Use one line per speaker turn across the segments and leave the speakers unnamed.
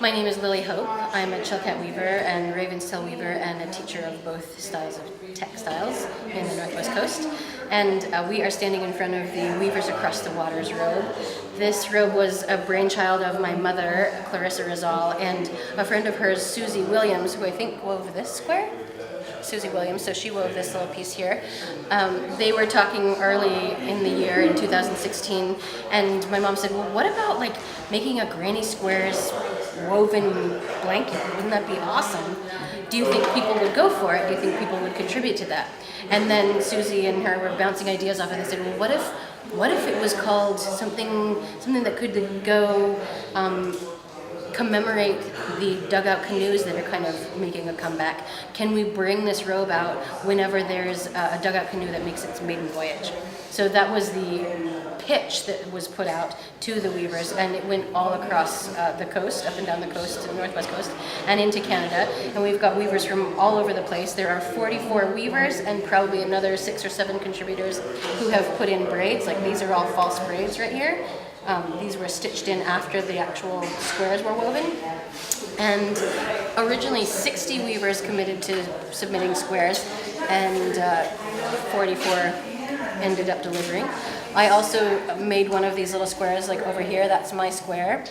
My name is Lily Hope. I'm a Chilkat weaver and Ravenstail weaver and a teacher of both styles of textiles in the Northwest Coast. And we are standing in front of the Weavers Across the Waters robe. This robe was a brainchild of my mother, Clarissa Rizal, and a friend of hers, Susie Williams, who I think wove this square. Susie Williams, so she wove this little piece here. They were talking early in the year in 2016, and my mom said, well, what about like making a Granny Squares woven blanket? Wouldn't that be awesome? Do you think people would go for it? Do you think people would contribute to that? And then Susie and her were bouncing ideas off, and they said, well, what if it was called something that could go commemorate the dugout canoes that are kind of making a comeback? Can we bring this robe out whenever there's a dugout canoe that makes its maiden voyage? So that was the pitch that was put out to the weavers, and it went all across the coast, up and down the coast, to the Northwest Coast, and into Canada. And we've got weavers from all over the place. There are 44 weavers and probably another 6 or 7 contributors who have put in braids. Like these are all false braids right here. These were stitched in after the actual squares were woven. And originally 60 weavers committed to submitting squares, and 44 ended up delivering. I also made one of these little squares, like over here, that's my square.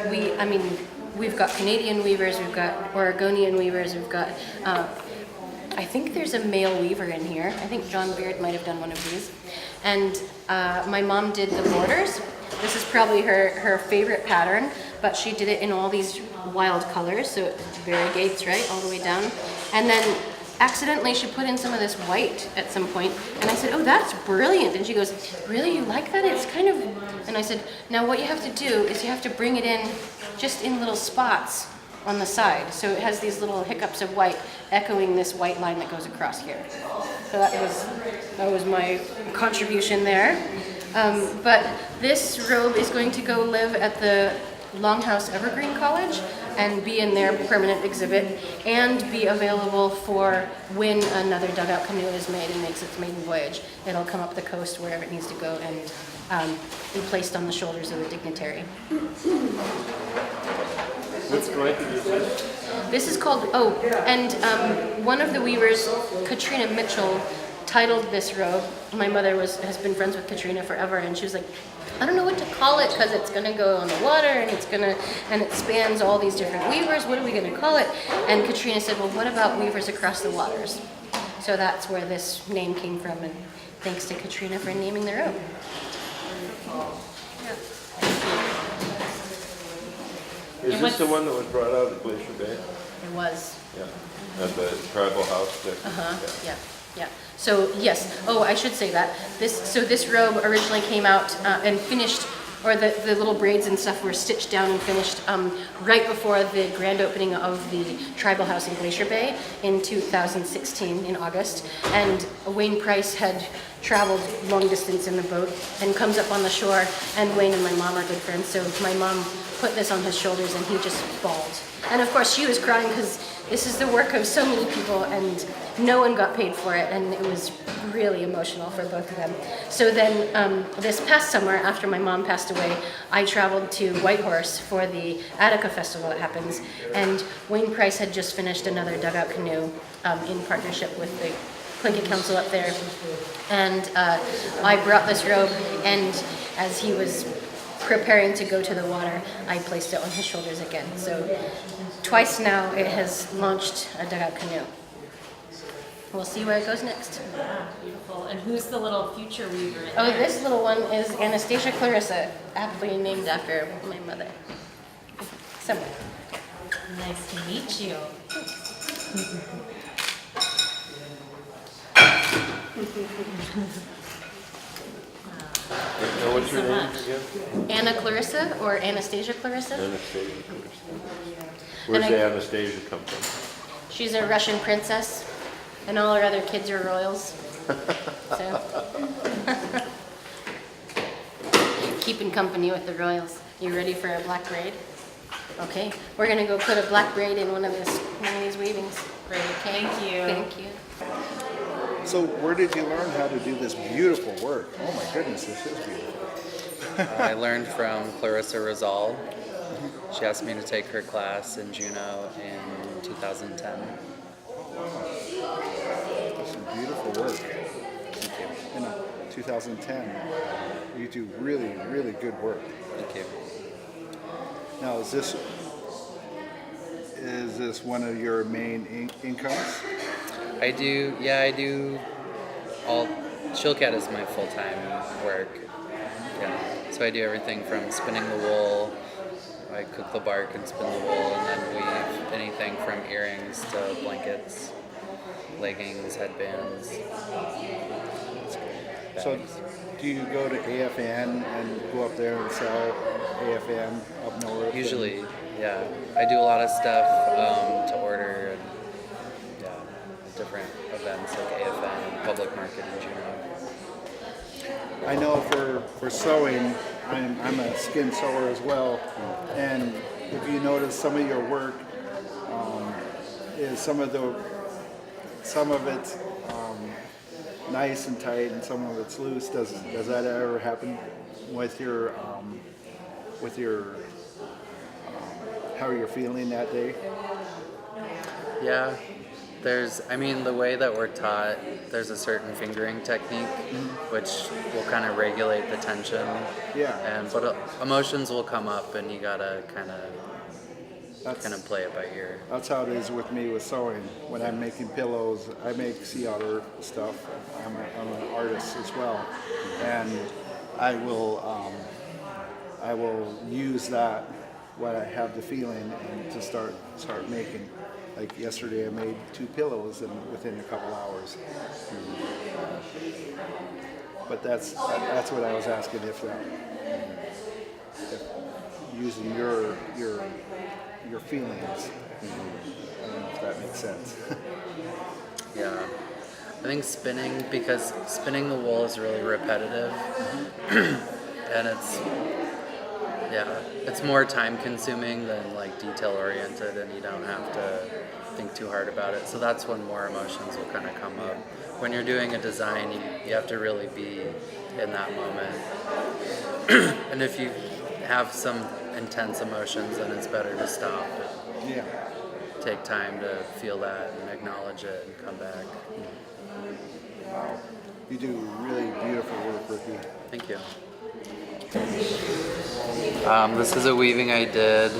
We've got Canadian weavers, we've got Oregonian weavers, we've got, I think there's a male weaver in here. I think John Beard might have done one of these. And my mom did the borders. This is probably her favorite pattern, but she did it in all these wild colors, so it variegates, right, all the way down. And then accidentally she put in some of this white at some point, and I said, oh, that's brilliant. And she goes, really, you like that? It's kind of, and I said, now what you have to do is you have to bring it in just in little spots on the side. So it has these little hiccups of white echoing this white line that goes across here. So that was my contribution there. But this robe is going to go live at the Longhouse Evergreen College and be in their permanent exhibit and be available for when another dugout canoe is made and makes its maiden voyage. It'll come up the coast wherever it needs to go and be placed on the shoulders of the dignitary.
What's blanket is this?
This is called, one of the weavers, Katrina Mitchell, titled this robe. My mother has been friends with Katrina forever, and she was like, I don't know what to call it because it's going to go on the water and it spans all these different weavers. What are we going to call it? And Katrina said, well, what about Weavers Across the Waters? So that's where this name came from, and thanks to Katrina for naming the robe. Yeah.
Is this the one that was brought out at Glacier Bay?
It was.
Yeah. At the tribal house there?
Yeah. Yeah. So yes. Oh, I should say that this robe originally came out and finished, or the little braids and stuff were stitched down and finished right before the grand opening of the tribal house in Glacier Bay in 2016 in August. And Wayne Price had traveled long distance in the boat and comes up on the shore, and Wayne and my mom are good friends. So my mom put this on his shoulders and he just bawled. And of course she was crying because this is the work of so many people and no one got paid for it, and it was really emotional for both of them. So then this past summer, after my mom passed away, I traveled to Whitehorse for the Attica Festival that happens, and Wayne Price had just finished another dugout canoe in partnership with the Tlingit Council up there. And I brought this robe, and as he was preparing to go to the water, I placed it on his shoulders again. So twice now it has launched a dugout canoe. We'll see where it goes next.
Yeah, beautiful. And who's the little future weaver in
Oh,
there?
this little one is Anastasia Clarissa, aptly named after my mother. Somewhere.
Nice to meet you.
Now what's your
so
name
much.
again?
Anna Clarissa or Anastasia Clarissa.
Anastasia. Where's the Anastasia come from?
She's a Russian princess, and all her other kids are royals. So keeping company with the royals. You ready for a black braid? Okay, we're gonna go put a black braid in one of these weavings.
Great, thank you.
Thank you.
So where did you learn how to do this beautiful work? Oh my goodness, this is beautiful.
I learned from Clarissa Rizal, She asked me to take her class in Juneau in 2010.
That's some beautiful work.
Thank you.
In 2010, you do really, really good work.
Thank you.
Now, is this one of your main incomes?
I do all, SOK is my full-time work. Yeah. So I do everything from spinning the wool, I cook the bark and spin the wool, and then weave anything from earrings to blankets, leggings, headbands.
So,
bags.
do you go to AFN and go up there and sell AFN up north?
Usually, yeah. I do a lot of stuff to order and different events like AFN and Public Market in Juneau.
I know for sewing, I'm a skin sewer as well, and if you notice some of your work is some of it's nice and tight, and some of it's loose. Does that ever happen with your how you're feeling that day?
Yeah, the way that we're taught, there's a certain fingering technique which will kind of regulate the tension.
Yeah.
But emotions will come up, and you gotta kind
That's
of play it by ear.
That's how it is with me with sewing. When I'm making pillows, I make sea otter stuff. I'm an artist as well, and I will use that when I have the feeling and to start making. Like yesterday, I made 2 pillows and within a couple hours. But that's what I was asking if using your feelings. I don't know if that makes sense.
Yeah. I think because spinning the wool is really repetitive, and it's more time consuming than like detail oriented, and you don't have to think too hard about it. So that's when more emotions will kind of come up. When you're doing a design, you have to really be in that moment. And if you have some intense emotions, then it's better to stop and
Yeah.
take time to feel that and acknowledge it and come back.
Wow. You do really beautiful work, Ricky.
Thank you. This is a weaving I did.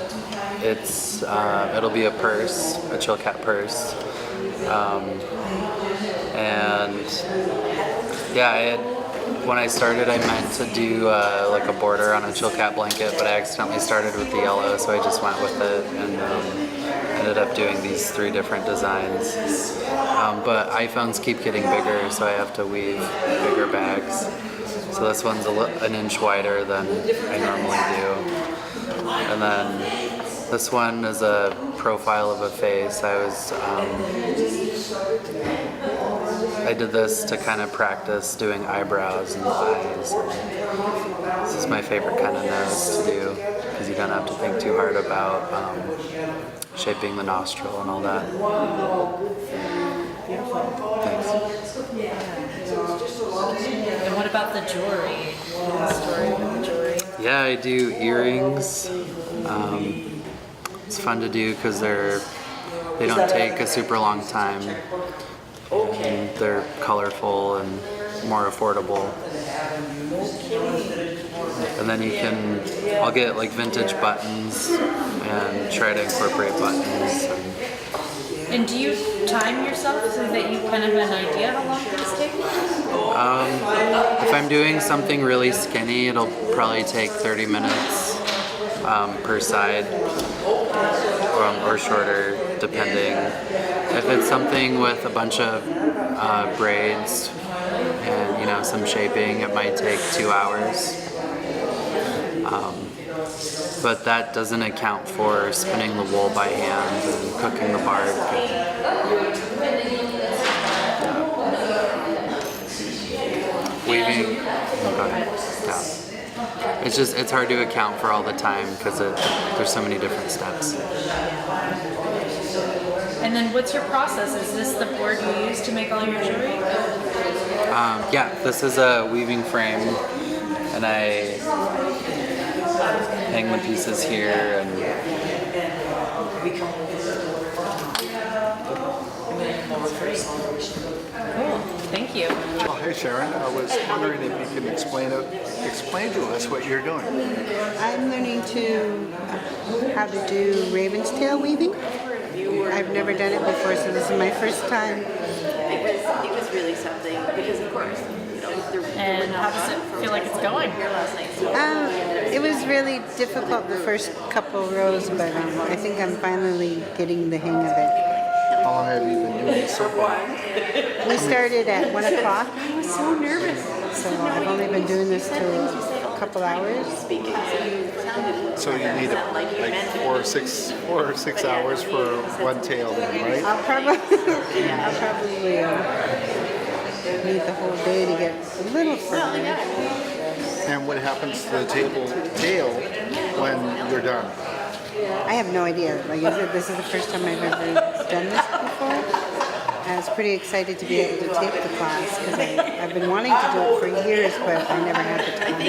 It'll be a purse, a chill cat purse. When I started, I meant to do like a border on a chill cat blanket, but I accidentally started with the yellow, so I just went with it and ended up doing these 3 different designs. But iPhones keep getting bigger, so I have to weave bigger bags. So this one's an inch wider than I normally do. And then this one is a profile of a face. I did this to kind of practice doing eyebrows and eyes. This is my favorite kind of nose to do because you don't have to think too hard about shaping the nostril and all that. Thanks.
And what about the jewelry? The story with the jewelry?
Yeah, I do earrings. It's fun to do because they don't take a super long time, and they're colorful and more affordable. And then I'll get like vintage buttons and try to incorporate buttons.
And do you time yourself so that you kind of have an idea how long things take?
If I'm doing something really skinny, it'll probably take 30 minutes per side, or shorter, depending. If it's something with a bunch of braids and some shaping, it might take 2 hours. But that doesn't account for spinning the wool by hand and cooking the bark. Weaving. Yeah. It's hard to account for all the time because there's so many different steps.
And then what's your process? Is this the board you use to make all your jewelry?
Yeah, this is a weaving frame, and hang the pieces here and
Cool. Thank you.
Oh, hey Sharon, I was wondering if you can explain to us what you're doing.
I'm learning how to do raven's tail weaving. I've never done it before, so this is my first time.
It was really something because, of course,
And how does it feel like it's going?
It was really difficult the first couple rows, but I think I'm finally getting the hang of it.
How long have you been doing this so far?
We started at 1 o'clock,
I was so nervous.
so I've only been doing this till a couple hours.
Speaking, so you sounded
So you need like 4 or 6 hours for one tail, then, right?
I'll probably need the whole day to get a little further.
And what happens to the tail when you're done?
I have no idea. Like I said, this is the first time I've ever done this before. I was pretty excited to be able to take the class because I've been wanting to do it for years, but I never had the time.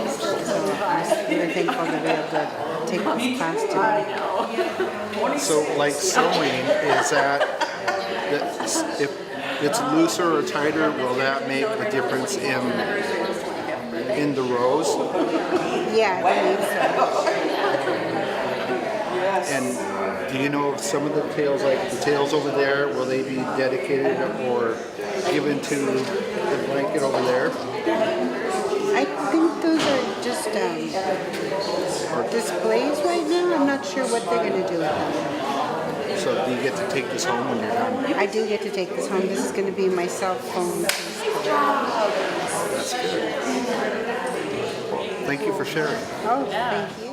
So I'm really thankful to be able to take this class today.
So like sewing, is that if it's looser or tighter, will that make a difference in the rows?
Yeah, I believe so.
And do you know if some of the tails, like the tails over there, will they be dedicated or given to the blanket over there?
I think those are just displays right now. I'm not sure what they're going to do with them.
So do you get to take this home when you're done?
I do get to take this home. This is going to be my cell phone.
That's good. Thank you for sharing.
Oh, thank you.